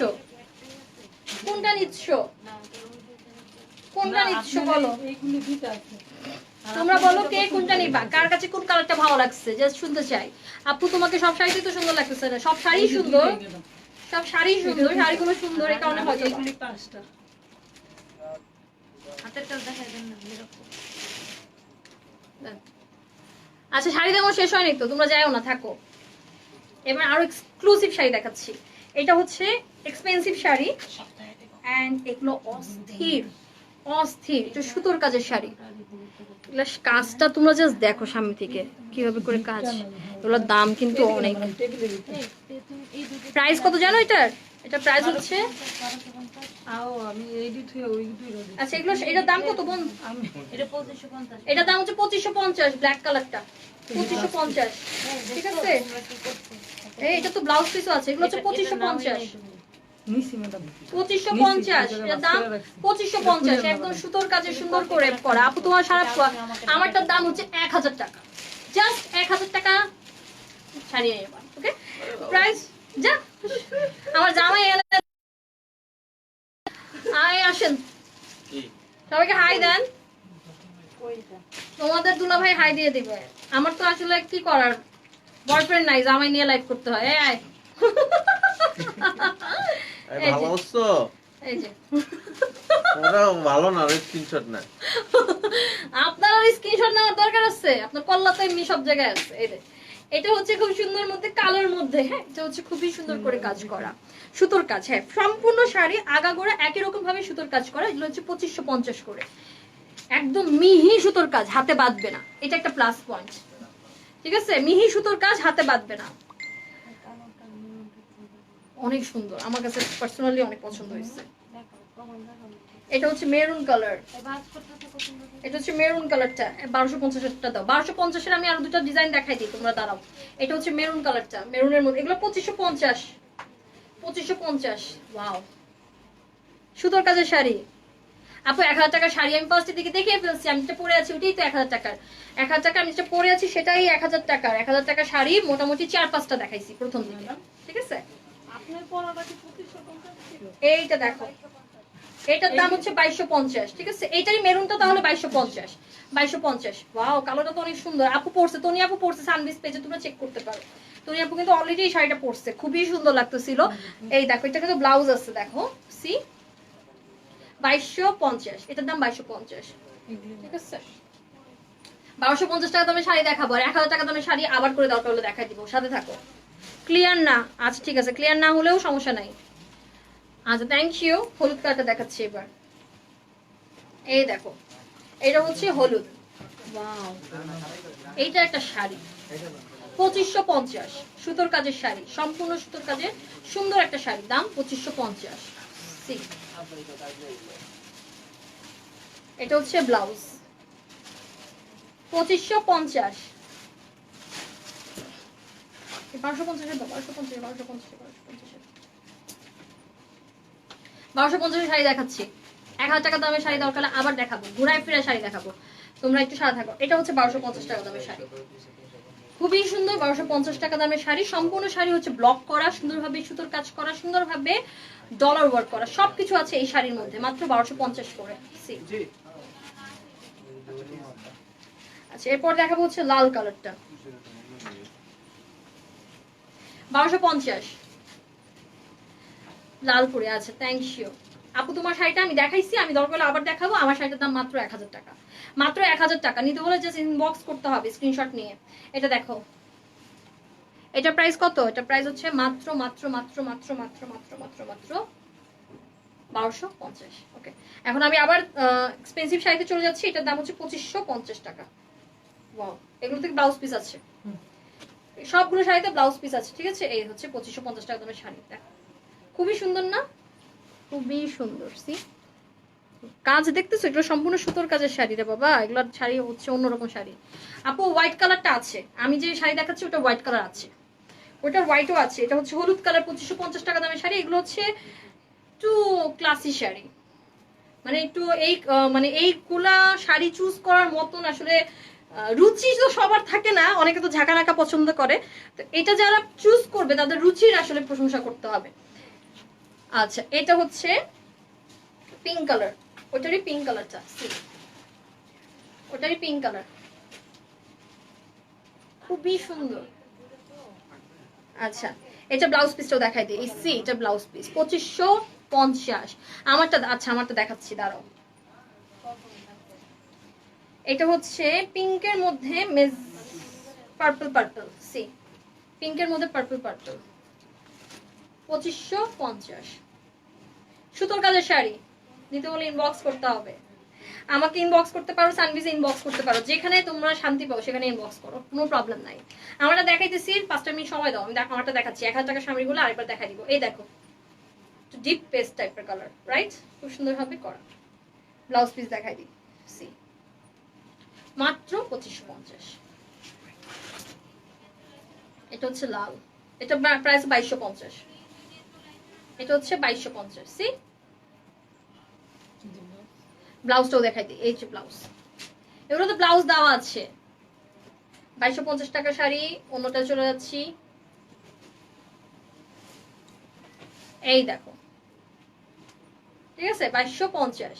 কোনটা নিচ্ছ, কোনটা নিচ্ছ বলো, তোমরা বলো কে কোনটা নিবা, কার কাছে কোন কালারটা ভালো লাগছে, জাস্ট শুনতে চাই। আপু তোমাকে সব শাড়িতে তো সুন্দর লাগতেছে না, সব শাড়ি সুন্দর, সব শাড়ি সুন্দর, শাড়িগুলো সুন্দর, এই কারণে হয়তো হাতের কাজ দেখাই দেন না। আচ্ছা, শাড়ি তেমন শেষ হয়নি তো, তোমরা যাও না, থাকো। এবার আরো এক্সক্লুসিভ শাড়ি দেখাচ্ছি। এটা হচ্ছে এক্সপেন্সিভ শাড়ি, এন্ড এগুলো অস্থির অস্থির, এটা সুতোর কাজের শাড়ি। এগুলো কাজটা তোমরা জাস্ট দেখো সামনে থেকে কিভাবে করে কাজ। এগুলোর দাম কিন্তু অনেক। প্রাইস কত জানো এটার? এটা প্রাইস হচ্ছে, আচ্ছা এগুলো, এটার দাম কত বোন? এটার দাম হচ্ছে 2550, ব্ল্যাক কালারটা 2550। ঠিক আছে, এটা তো ব্লাউজ পিসও আছে। এগুলো হচ্ছে 2550, 2550 এর দাম, 2550 একদম সুতোর কাজে সুন্দর করে করা। আপু তোমার সারা, আমারটার দাম হচ্ছে 1000 টাকা, জাস্ট 1000 টাকা ছাড়িয়ে নেবা। ওকে, প্রাইস যা আমার জামাই সবাইকে হাই দেন। তোমাদের দুলাভাই হাই দিয়ে দিবে। আমার তো আসলে কি করার, বয়ফ্রেন্ড নাই, জামাই নিয়ে লাইভ করতে হয়। এই এই ভালো যে, হচ্ছো? এই যে ওরা ভালো না, স্ক্রিনশট না। আপনার আর স্ক্রিনশট নেওয়ার দরকার আছে? আপনার কল্লা তো এমনি সব জায়গায় আছে। এই যে এটা হচ্ছে খুব সুন্দর মধ্যে কালোর মধ্যে, হ্যাঁ এটা হচ্ছে খুবই সুন্দর করে কাজ করা সুতোর কাজ। হ্যাঁ সম্পূর্ণ শাড়ি আগাগোড়া একই রকম ভাবে সুতোর কাজ করা। এগুলো হচ্ছে 2550 করে, একদম মিহি সুতোর কাজ, হাতে বাঁধবে না, এটা একটা প্লাস পয়েন্ট। ঠিক আছে, মিহি সুতোর কাজ, হাতে বাঁধবে না, অনেক সুন্দর, আমার কাছে পার্সোনালি অনেক পছন্দ হয়েছে। এটা হচ্ছে মেরুন কালার, এটা হচ্ছে মেরুন কালারটা 1250 দাও। 1250 আমি আরো দুটো ডিজাইন দেখাই দিই, তোমরা দাঁড়াও। এটা হচ্ছে মেরুন কালারটা, মেরুনের মধ্যে, এগুলো 2550। 2550, ওয়াও সুতোর কাজের শাড়ি। আপু 1000 টাকার শাড়ি আমি ফার্স্টের দিকে দেখিয়ে ফেলছি, আমি যেটা পরে আছি ওটাই তো 1000 টাকার। 1000 টাকা আমি যেটা পরে আছি সেটাই 1000 টাকার। 1000 টাকার শাড়ি মোটামুটি 4-5টা দেখাইছি প্রথম দিকে, ঠিক আছে। এইটা দেখো, এটার দাম হচ্ছে 2250, ঠিক আছে। এইটারই মেরুনটা তাহলে 2250। 2250, ওয়াও কালোটা তো অনেক সুন্দর। আপু পড়ছে, তনি আপু পড়ছে সানবিস পেজে, তোমরা চেক করতে পারো। তনি আপু কিন্তু অলরেডি এই শাড়িটা পড়ছে, খুবই সুন্দর লাগতেছিল। এই দেখো, এটা কিন্তু ব্লাউজ আছে, দেখো সি 2250, এটার দাম 2250, ঠিক আছে। 1250 টাকা দামের শাড়ি দেখাবো, আর 1000 টাকা দামের শাড়ি আবার করে দরকার হলে দেখাই দিব, সাথে থাকো। ক্লিয়ার না? আচ্ছা ঠিক আছে, ক্লিয়ার না হলেও সমস্যা নাই। আচ্ছা থ্যাংক ইউ। হলুদ কালারটা দেখাচ্ছি এবার। এই দেখো, এটা হচ্ছে হলুদ, ওয়াও এইটা একটা শাড়ি 2550, সুতোর কাজের শাড়ি, সম্পূর্ণ সুতোর কাজের সুন্দর একটা শাড়ি, দাম 2550। এটা হচ্ছে ব্লাউজ 2550। 1250 শাড়ি দেখাচ্ছি। 1000 টাকা দামের শাড়ি দরকার হলে আবার দেখাবো, ঘুরায় ফিরে শাড়ি দেখাবো, তোমরা একটু সাথে থাকো। এটা হচ্ছে 1250 টাকা দামের শাড়ি, খুবই সুন্দর। 1250 টাকা দামের শাড়ি, সম্পূর্ণ শাড়ি হচ্ছে ব্লক করা, সুন্দরভাবে সুতোর কাজ করা, সুন্দরভাবে ডলার ওয়ার্ক করা, সবকিছু আছে এই শাড়ির মধ্যে, মাত্র 1250 করে। আচ্ছা এরপর দেখাবো হচ্ছে লাল কালারটা, 1250 লাল করে। আচ্ছা থ্যাংক ইউ আপু, তোমার শাড়িটা আমি দেখাইছি, আমি দরকার হলে আবার দেখাবো। আমার শাড়িটার দাম মাত্র 1000 টাকা, মাত্র 1000 টাকা। নিতে হলে জাস্ট ইনবক্স করতে হবে স্ক্রিনশট নিয়ে। এটা দেখো, এটা প্রাইস কত? এটা প্রাইস হচ্ছে মাত্র মাত্র মাত্র মাত্র মাত্র মাত্র মাত্র মাত্র 1250। ওকে, এখন আমি আবার এক্সপেন্সিভ শাড়িতে চলে যাচ্ছি। এটার দাম হচ্ছে 2550 টাকা। ওয়াও, এগুলো থেকে ব্লাউজ পিস আছে, সবগুলো শাড়িতে ব্লাউজ পিস আছে, ঠিক আছে। এই হচ্ছে 2550 টাকা দামের শাড়ি, দেখো খুবই সুন্দর না? খুবই সুন্দর। সি কাজ দেখতেছো, এগুলো সম্পূর্ণ সুতোর কাজের শাড়ি রে বাবা, এগুলোর শাড়ি হচ্ছে অন্যরকম শাড়ি। আপু হোয়াইট কালারটা আছে, আমি যে শাড়ি দেখাচ্ছি ওটা হোয়াইট কালার আছে, ওটার হোয়াইটও আছে। এটা হচ্ছে হলুদ কালার, 2550 টাকা দামের শাড়ি। এগুলো হচ্ছে একটু ক্লাসি শাড়ি, মানে একটু এই মানে এইগুলা শাড়ি চুজ করার মতন আসলে রুচি তো সবার থাকে না, অনেকে তো ঝাঁকানাকা পছন্দ করে, তো এটা যারা চুজ করবে তাদের রুচির আসলে প্রশংসা করতে হবে। আচ্ছা এটা হচ্ছে পিঙ্ক কালার, ওটারই পিঙ্ক কালারটা, ওটারই পিঙ্ক কালার, খুবই সুন্দর। আচ্ছা এটা ব্লাউজ পিসটাও দেখাই দিই, এই সি এটা ব্লাউজ পিস 2550। আমারটা, আচ্ছা আমারটা দেখাচ্ছি, দাঁড়াও। এটা হচ্ছে পিঙ্কের মধ্যে মেজ পার্পল পার্পল, সি পিঙ্কের মধ্যে পার্পল পার্পল, 2550 সুতোর কাজের শাড়ি। নিতে হলে ইনবক্স করতে হবে, আমাকে ইনবক্স করতে পারো, সানভিজে ইনবক্স করতে পারো, যেখানে তোমরা শান্তি পাও সেখানে ইনবক্স করো, কোনো প্রবলেম নাই। আমারটা দেখাইতেছি, 5 মিনিট সময় দাও, আমি আমারটা দেখাচ্ছি। 1000 টাকার শাড়িগুলো আরেকবার দেখাই দিব। এই দেখো ডিপ পেস্ট টাইপের কালার, রাইট, খুব সুন্দরভাবে করা। ব্লাউজ পিস দেখাই দিই, সি মাত্র 2550। এটা হচ্ছে লাল, এটা প্রাইস 2250, এটা হচ্ছে 2250। সি ব্লাউজটাও দেখাই দিই, এই যে ব্লাউজ, এগুলো তো ব্লাউজ দেওয়া আছে। 2250 টাকা শাড়ি, অন্যটা চলে যাচ্ছি। এই দেখো, ঠিক আছে 2250।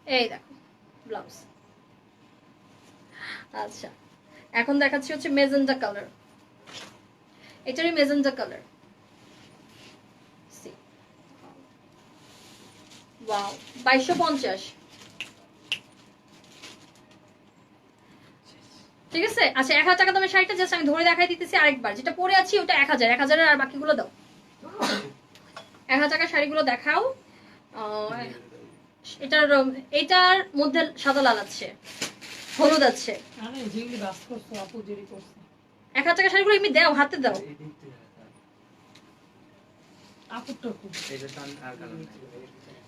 এই দেখো ব্লাউজ। আচ্ছা এখন দেখাচ্ছি হচ্ছে মেজেন্টা কালার, এটারই মেজেন্টা কালার। ওয়াও 2250। ঠিক আছে। আচ্ছা 1000 টাকা দামের শাড়িটা জাস্ট আমি ধরে দেখাই দিতেছি আরেকবার, যেটা পরে আছি ওটা 1000, 1000 আর বাকিগুলো দাও। 1000 টাকার শাড়িগুলো দেখাও। এটার মধ্যে সাদা লাল আছে, হলুদ আছে। 1000 টাকার শাড়িগুলো এমনি দাও, হাতে দাও।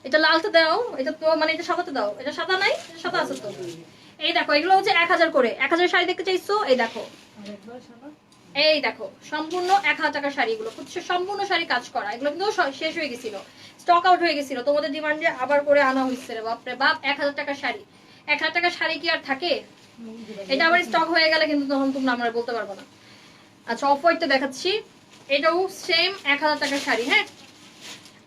এটা লালটা দাও, এটা তো মানে এটা সাদাটা দাও। এটা সাদা নাই, এটা সাদা আছে তো। এই দেখো এগুলো হচ্ছে 1000 করে। 1000 শাড়ি দেখতে চাইছো? এই দেখো, এই দেখো সম্পূর্ণ 1000 টাকার শাড়ি। এগুলো হচ্ছে সম্পূর্ণ শাড়ি কাজ করা। এগুলো কিন্তু শেষ হয়ে গেছিল, স্টক আউট হয়ে গেছিল, তোমাদের ডিমান্ডে আবার করে আনা হয়েছে রে বাপ রে বাপ। 1000 টাকার শাড়ি, 1000 টাকার শাড়ি কি আর থাকে? এটা আবার স্টক হয়ে গেলে কিন্তু তখন তোমরা আমরা বলতে পারবো না। আচ্ছা অফ হোয়াইটটা দেখাচ্ছি, এটাও সেম 1000 টাকার শাড়ি। হ্যাঁ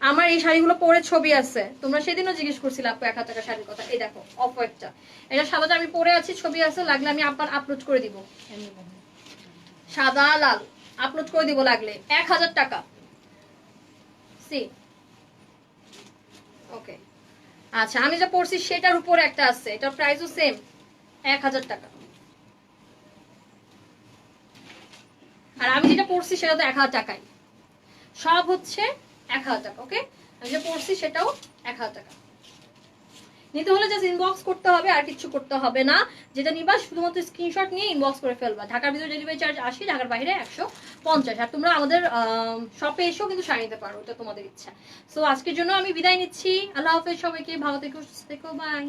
আমার এই শাড়িগুলো পরে ছবি আছে, তোমরা সেদিনও জিজ্ঞেস করছিলে আপু 1000 টাকার শাড়ির কথা। এই দেখো অফ হোয়াইটটা, এটা সাদাটা আমি পরে আছি, ছবি আছে, লাগলে আমি আপনার আপলোড করে দিব। সাদা লাল আপলোড করে দিব লাগলে। 1000 টাকা। সি ওকে। আচ্ছা আমি যা পড়ছি সেটার উপরে একটা আছে, এটার প্রাইসও সেম 1000 টাকা। আর আমি যেটা পড়ছি সেটা তো 1000 টাকাই, সব হচ্ছে 1000 টাকা। ওকে আমি যেটা পড়ছি সেটাও 1000 টাকা। নিতে হলে জাস্ট ইনবক্স করতে হবে, আর কিছু করতে হবে না। যেটা নিবা শুধুমাত্র স্ক্রিনশট নিয়ে ইনবক্স করে ফেলবা। ঢাকার ভিতরে ডেলিভারি চার্জ 80, ঢাকার বাইরে 150। আর তোমরা আমাদের শপে এসেও কিন্তু শাড়ি নিতে পারো, এটা তোমাদের ইচ্ছা। সো আজকের জন্য আমি বিদায় নিচ্ছি। আল্লাহ হাফেজ সবাইকে, ভালো থেকো, সুস্থ থেকো, বাই।